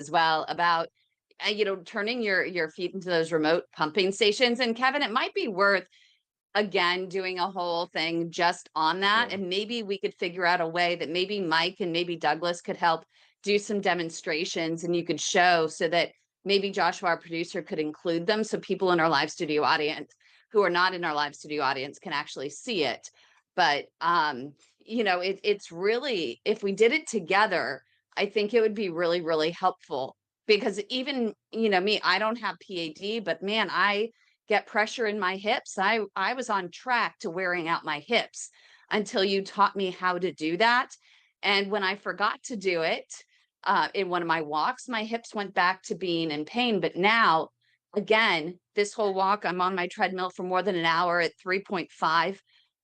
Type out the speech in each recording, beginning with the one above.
as well about turning your feet into those remote pumping stations. And Kevin, it might be worth again doing a whole thing just on that, Yeah. and maybe we could figure out a way that maybe Mike and maybe Douglas could help do some demonstrations, and you could show, so that maybe Joshua, our producer, could include them so people in our live studio audience who are not in our live studio audience can actually see it. But it's really, if we did it together, I think it would be really, really helpful, because even me, I don't have PAD, but man, I get pressure in my hips. I was on track to wearing out my hips until you taught me how to do that. And when I forgot to do it in one of my walks, my hips went back to being in pain. But now, again, this whole walk, I'm on my treadmill for more than an hour at 3.5.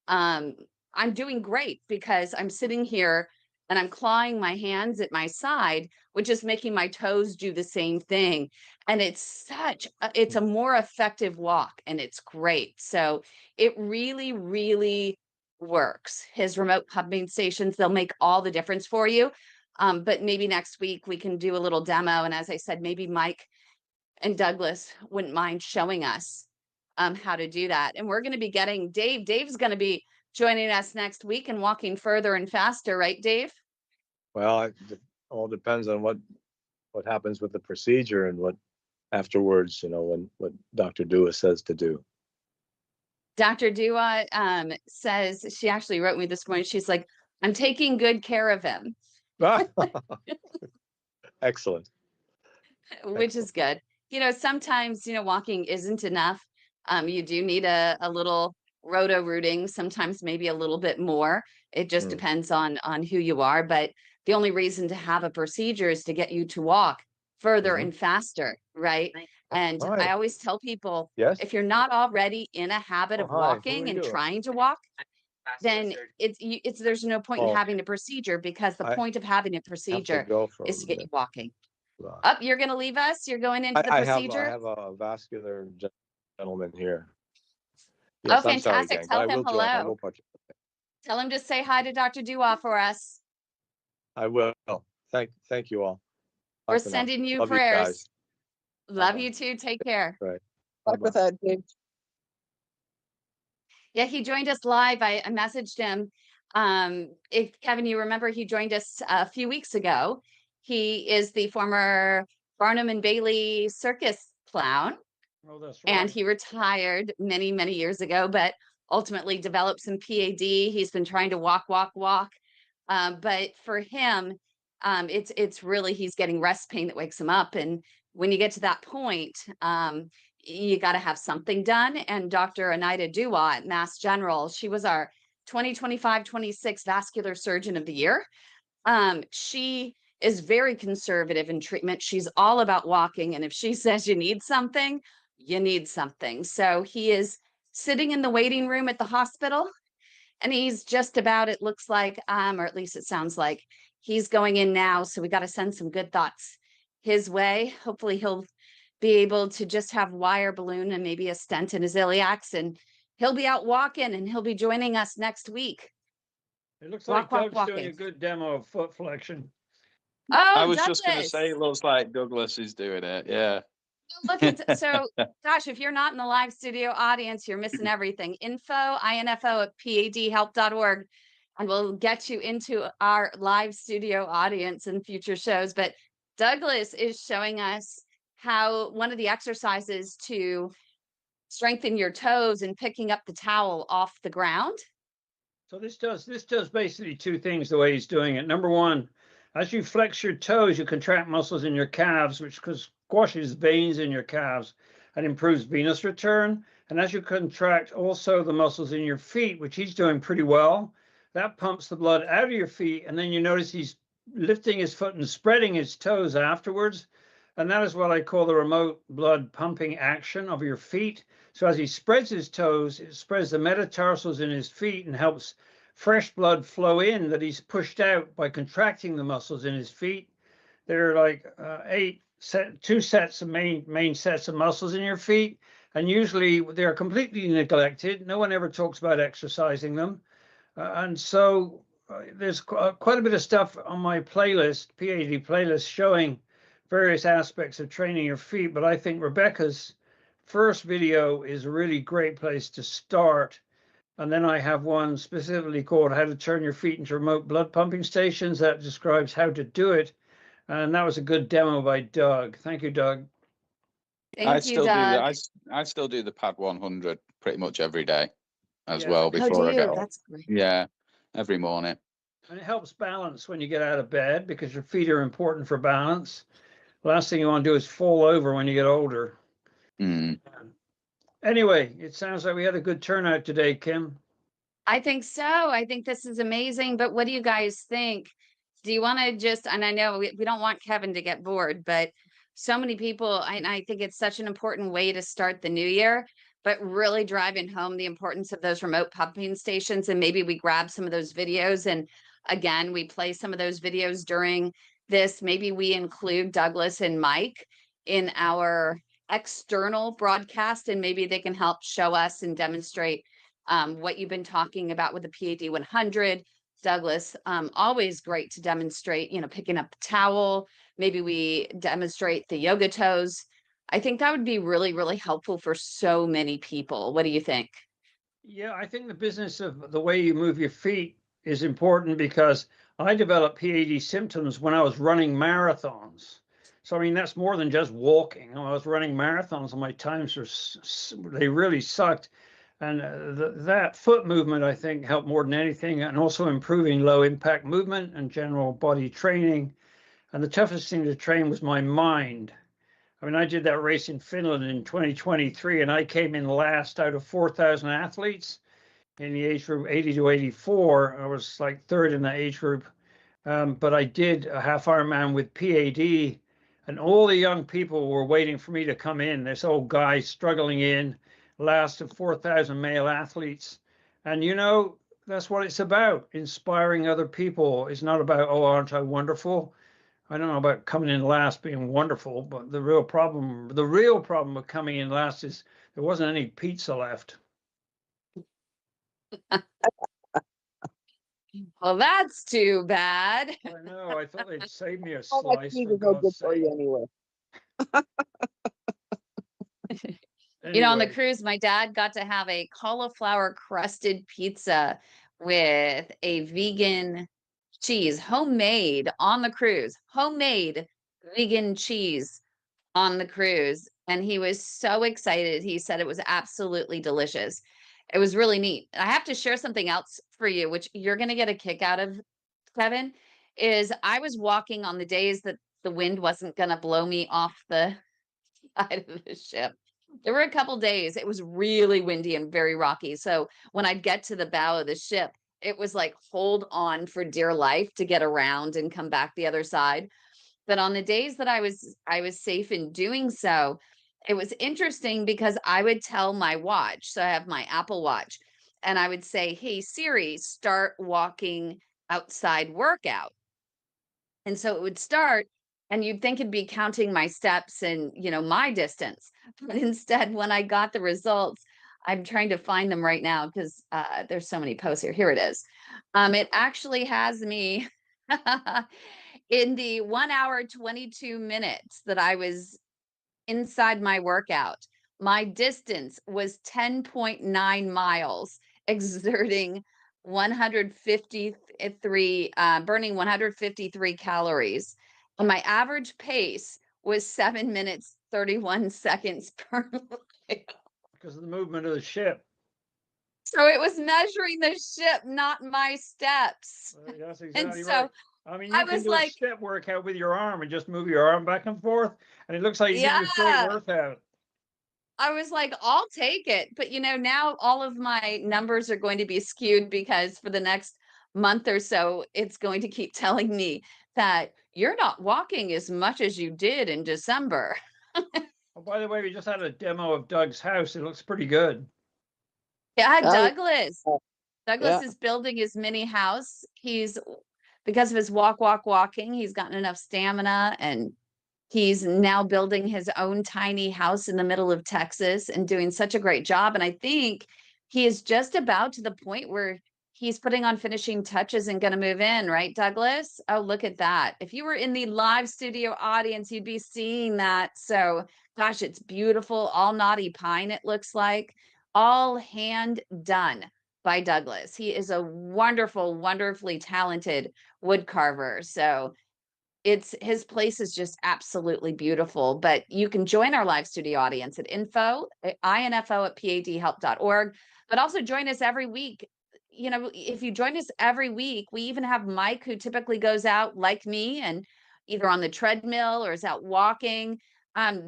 I'm doing great because I'm sitting here and I'm clawing my hands at my side, which is making my toes do the same thing. And it's a more effective walk, and it's great. So it really, really works. His remote pumping stations, they'll make all the difference for you. But maybe next week we can do a little demo. And as I said, maybe Mike and Douglas wouldn't mind showing us how to do that. And we're going to be getting Dave. Dave's going to be joining us next week and walking further and faster, right, Dave? Well, it all depends on what happens with the procedure and what afterwards, when what Dr. Dua says to do. Dr. Dua says, she actually wrote me this morning, she's like, I'm taking good care of him. Excellent. Which is good. Sometimes, walking isn't enough. You do need a little roto rooting, sometimes maybe a little bit more. It just depends on who you are. But the only reason to have a procedure is to get you to walk further and faster, right? And I always tell people, Yes. if you're not already in a habit of walking and trying to walk, then there's no point in having a procedure, because the point of having a procedure is to get you walking. Up, you're going to leave us? You're going into the procedure? I have a vascular gentleman here. Oh, Yes, I'm sorry, fantastic. gang, Tell but I him will join. I hello. will participate. Tell him to say hi to Dr. Dua for us. I will. Thank you all. Bye We're for now. sending you Love prayers. you guys. Love Bye-bye. you too. Take care. Right. Luck with that, Dave. Yeah, he joined us live. I messaged him. If Kevin, you remember, he joined us a few weeks ago. He is the former Barnum and Bailey circus clown. Oh, that's right. And he retired many, many years ago, but ultimately developed some PAD. He's been trying to walk. But for him, it's really, he's getting rest pain that wakes him up. And when you get to that point, you got to have something done. And Dr. Anita Dua at Mass General, she was our 2025-26 vascular surgeon of the year. She is very conservative in treatment. She's all about walking. And if she says you need something, you need something. So he is sitting in the waiting room at the hospital, and he's just about, it looks like, or at least it sounds like, he's going in now. So we got to send some good thoughts his way. Hopefully he'll be able to just have wire balloon and maybe a stent in his iliacs, and he'll be out walking, and he'll be joining us next week. It looks like Doug's doing walking. a good demo of foot flexion. Oh, I was Douglas. just going to say, it looks like Douglas is doing it. Yeah. Look at, so gosh, if you're not in the live studio audience, you're missing everything. Info at padhelp.org, and we'll get you into our live studio audience in future shows. But Douglas is showing us how one of the exercises to strengthen your toes and picking up the towel off the ground. So this does basically two things the way he's doing it. Number one, as you flex your toes, you contract muscles in your calves, which squashes veins in your calves and improves venous return. And as you contract also the muscles in your feet, which he's doing pretty well, that pumps the blood out of your feet. And then you notice he's lifting his foot and spreading his toes afterwards. And that is what I call the remote blood pumping action of your feet. So as he spreads his toes, it spreads the metatarsals in his feet and helps fresh blood flow in that he's pushed out by contracting the muscles in his feet. There are like two sets of main sets of muscles in your feet, and usually they're completely neglected. No one ever talks about exercising them. And so there's quite a bit of stuff on my playlist, PAD playlist, showing various aspects of training your feet. But I think Rebecca's first video is a really great place to start. And then I have one specifically called How to Turn Your Feet into Remote Blood Pumping Stations that describes how to do it. And that was a good demo by Doug. Thank you, Doug. Thank you, Doug. I still do the P.A.D 100 pretty much every day as Yeah. well Oh, do before I you? get up. That's great. Yeah, every morning. And it helps balance when you get out of bed because your feet are important for balance. Last thing you want to do is fall over when you get older. Mm. Anyway, it sounds like we had a good turnout today, Kim. I think so. I think this is amazing. But what do you guys think? Do you want to just, and I know we don't want Kevin to get bored, but so many people, and I think it's such an important way to start the new year, but really driving home the importance of those remote pumping stations. And maybe we grab some of those videos. And again, we play some of those videos during this. Maybe we include Douglas and Mike in our external broadcast, and maybe they can help show us and demonstrate what you've been talking about with the P.A.D 100. Douglas, always great to demonstrate, picking up a towel. Maybe we demonstrate the yoga toes. I think that would be really, really helpful for so many people. What do you think? Yeah, I think the business of the way you move your feet is important because I developed P.A.D symptoms when I was running marathons. So, I mean, that's more than just walking. I was running marathons and my times they really sucked. And that foot movement, I think, helped more than anything, and also improving low impact movement and general body training. And the toughest thing to train was my mind. I mean, I did that race in Finland in 2023, and I came in last out of 4,000 athletes in the age group 80 to 84. I was like third in that age group. But I did a half Ironman with P.A.D, and all the young people were waiting for me to come in. This old guy struggling in, last of 4,000 male athletes. And that's what it's about, inspiring other people. It's not about, oh, aren't I wonderful? I don't know about coming in last being wonderful, but the real problem with coming in last is there wasn't any pizza left. Well, that's too bad. I know. I thought they'd save me a All that slice. cheese For is no good God's for sake. you anyway. On the Anyway, cruise, my dad got to have a cauliflower crusted pizza with a vegan cheese, homemade on the cruise, homemade vegan cheese on the cruise. And he was so excited. He said it was absolutely delicious. It was really neat. I have to share something else for you, which you're going to get a kick out of, Kevin, is I was walking on the days that the wind wasn't going to blow me off the side of the ship. There were a couple days it was really windy and very rocky. So when I'd get to the bow of the ship, it was like hold on for dear life to get around and come back the other side. But on the days that I was safe in doing so, it was interesting because I would tell my watch. So I have my Apple Watch, and I would say, "Hey Siri, start walking outside workout." And so it would start, and you'd think it'd be counting my steps and, my distance. But instead, when I got the results, I'm trying to find them right now because there's so many posts here. Here it is. It actually has me in the 1 hour, 22 minutes that I was inside my workout. My distance was 10.9 miles, exerting 153, burning 153 calories. And my average pace was 7 minutes, 31 seconds per mile. because of the movement of the ship. So it was measuring the ship, not my steps. That's And exactly so right. I mean, I you can was do a like, step workout with your arm and just move your arm back and forth, and it looks like you did a great yeah. workout. I was like, I'll take it. But now all of my numbers are going to be skewed because for the next month or so, it's going to keep telling me that you're not walking as much as you did in December. Oh, by the way, we just had a demo of Doug's house. It looks pretty good. Yeah, Oh, Douglas. yeah. Douglas Yeah. is building his mini house. Because of his walking, he's gotten enough stamina, and he's now building his own tiny house in the middle of Texas and doing such a great job. And I think he is just about to the point where he's putting on finishing touches and going to move in, right, Douglas? Oh, look at that. If you were in the live studio audience, you'd be seeing that. So, gosh, it's beautiful. All knotty pine, it looks like. All hand done by Douglas. He is a wonderful, wonderfully talented wood carver. So, his place is just absolutely beautiful. But you can join our live studio audience at info at padhelp.org, but also join us every week. You know, if you join us every week, we even have Mike, who typically goes out like me and either on the treadmill or is out walking.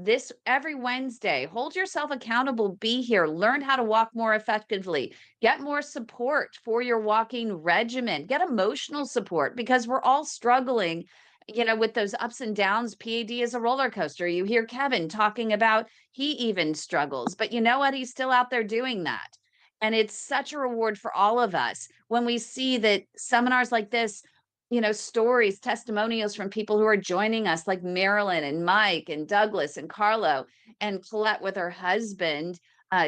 This every Wednesday, hold yourself accountable, be here, learn how to walk more effectively, get more support for your walking regimen, get emotional support, because we're all struggling, you know, with those ups and downs. P.A.D is a roller coaster. You hear Kevin talking about he even struggles, but you know what? He's still out there doing that. And it's such a reward for all of us when we see that seminars like this, you know, stories, testimonials from people who are joining us, like Marilyn and Mike and Douglas and Carlo and Colette with her husband,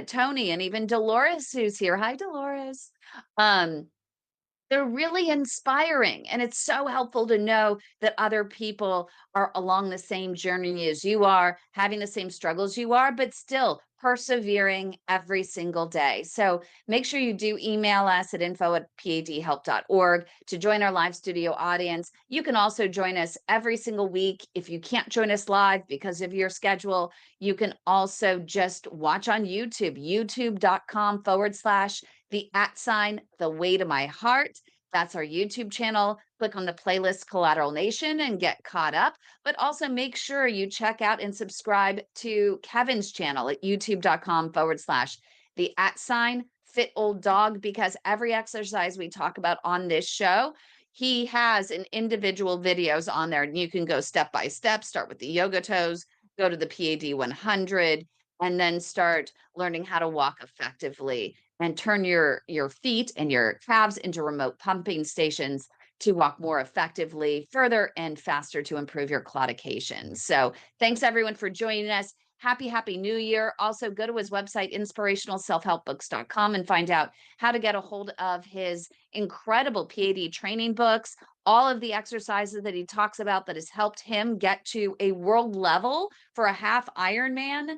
Tony, and even Dolores, who's here. Hi, Dolores. They're really inspiring. And it's so helpful to know that other people are along the same journey as you are, having the same struggles you are, but still persevering every single day. So make sure you do email us at info@padhelp.org to join our live studio audience. You can also join us every single week. If you can't join us live because of your schedule, you can also just watch on YouTube, youtube.com/the way to my heart. That's our YouTube channel. Click on the playlist Collateral Nation and get caught up. But also make sure you check out and subscribe to Kevin's channel at youtube.com/the @fit old dog, because every exercise we talk about on this show, he has an individual videos on there. And you can go step by step, start with the yoga toes, go to the P.A.D 100, and then start learning how to walk effectively and turn your feet and your calves into remote pumping stations to walk more effectively, further and faster to improve your claudication. So thanks everyone for joining us. Happy New Year. Also go to his website, inspirationalselfhelpbooks.com, and find out how to get a hold of his incredible P.A.D training books, all of the exercises that he talks about that has helped him get to a world level for a half Ironman.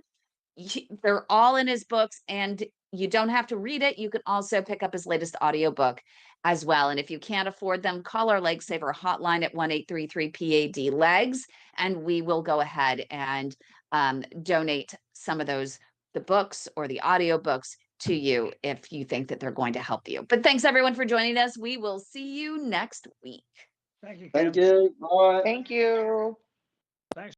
They're all in his books, and you don't have to read it. You can also pick up his latest audiobook as well. And if you can't afford them, call our Leg Saver hotline at 1-833-PAD legs, and we will go ahead and donate some of those, the books or the audiobooks, to you if you think that they're going to help you. But thanks everyone for joining us. We will see you next week. Thank you, Thank Kim. you. Bye. Thank you. Thanks.